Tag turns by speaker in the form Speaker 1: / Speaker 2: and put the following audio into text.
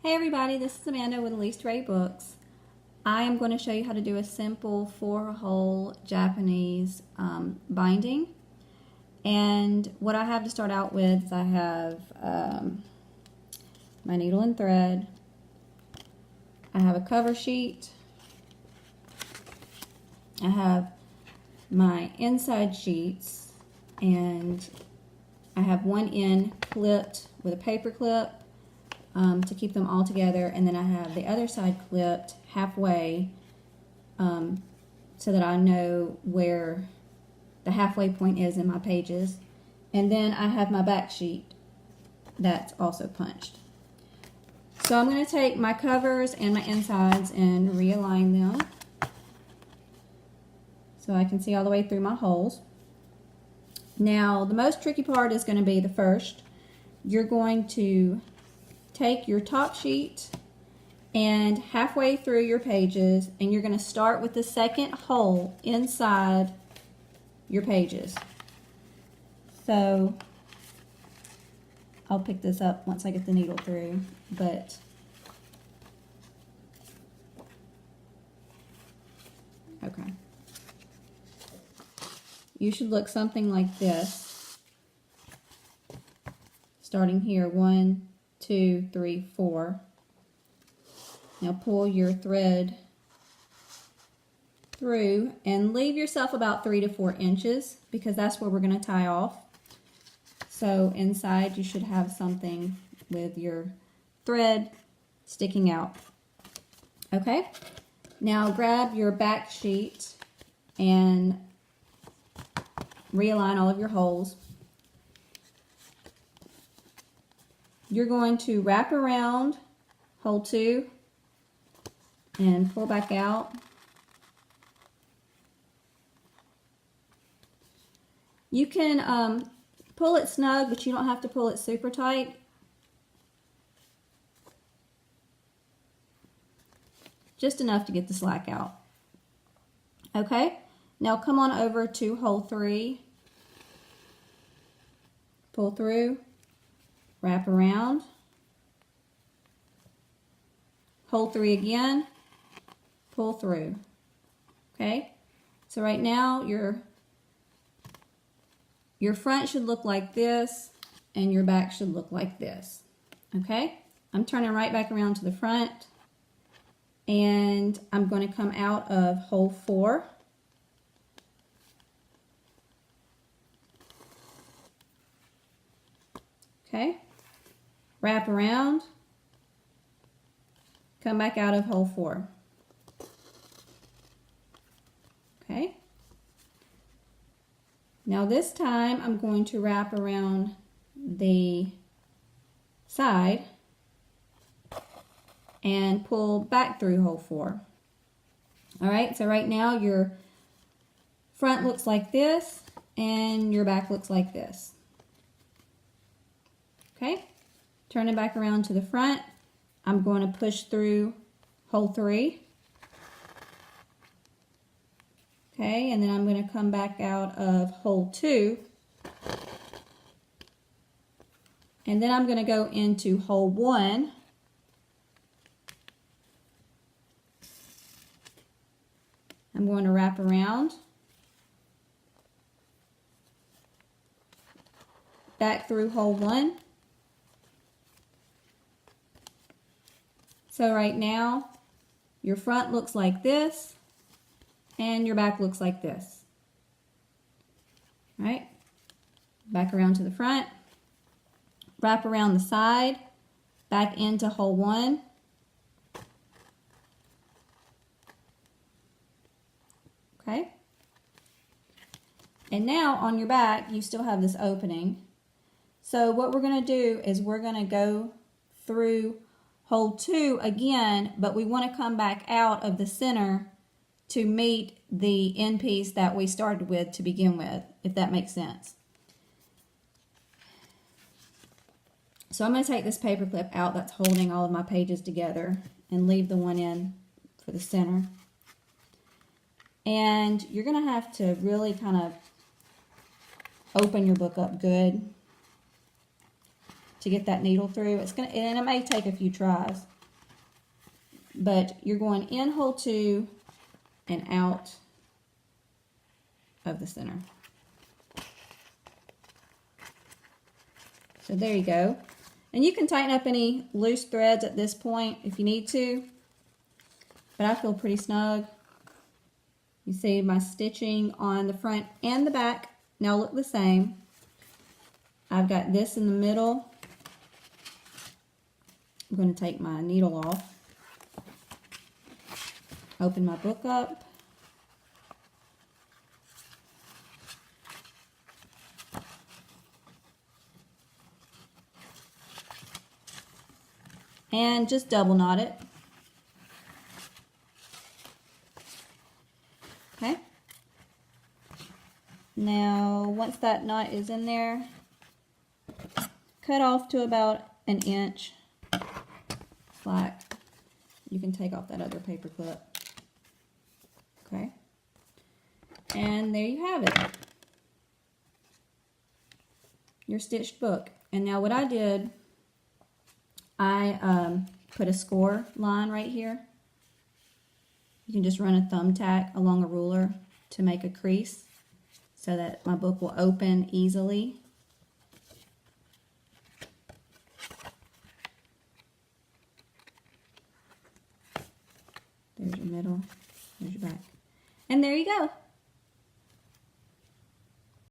Speaker 1: Hey everybody, this is Amanda with Least Rate Books. I am going to show you how to do a simple 4-hole Japanese binding. And what I have to start out with is I have my needle and thread. I have a cover sheet. I have my inside sheets, and I have one end clipped with a paper clip to keep them all together, and then I have the other side clipped halfway so that I know where the halfway point is in my pages. And then I have my back sheet that's also punched. So I'm going to take my covers and my insides and realign them so I can see all the way through my holes. Now the most tricky part is going to be the first. You're going to take your top sheet and halfway through your pages, and you're going to start with the second hole inside your pages. So I'll pick this up once I get the needle through, but okay. You should look something like this. Starting here, 1, 2, 3, 4. Now pull your thread through and leave yourself about 3 to 4 inches because that's where we're going to tie off. So inside you should have something with your thread sticking out. Okay, now grab your back sheet and realign all of your holes. You're going to wrap around hole 2 and pull back out. You can pull it snug, but you don't have to pull it super tight. Just enough to get the slack out. Okay, now come on over to hole 3. Pull through. Wrap around, hole 3 again, pull through. Okay, so right now your front should look like this and your back should look like this. Okay, I'm turning right back around to the front, and I'm going to come out of hole 4. Okay. Wrap around, come back out of hole 4. Okay. Now this time I'm going to wrap around the side and pull back through hole 4. All right, so right now your front looks like this and your back looks like this. Okay. Turn it back around to the front. I'm going to push through hole 3. Okay, and then I'm going to come back out of hole 2. And then I'm going to go into hole 1. I'm going to wrap around. Back through hole 1. So right now, your front looks like this, and your back looks like this. All right, back around to the front, wrap around the side, back into hole 1. Okay, and now on your back, you still have this opening. So what we're going to do is we're going to go through hole 2 again, but we want to come back out of the center to meet the end piece that we started with to begin with, if that makes sense. So I'm going to take this paper clip out that's holding all of my pages together and leave the one in for the center. And you're going to have to really kind of open your book up good to get that needle through. And it may take a few tries. But you're going in hole 2 and out of the center. So there you go. And you can tighten up any loose threads at this point if you need to. But I feel pretty snug. You see my stitching on the front and the back now look the same. I've got this in the middle. I'm going to take my needle off. Open my book up. And just double knot it. Okay. Now, once that knot is in there, cut off to about an inch slack. You can take off that other paper clip. Okay. And there you have it. Your stitched book. And now what I did, I put a score line right here. You can just run a thumbtack along a ruler to make a crease so that my book will open easily. There's your middle, there's your back. And there you go.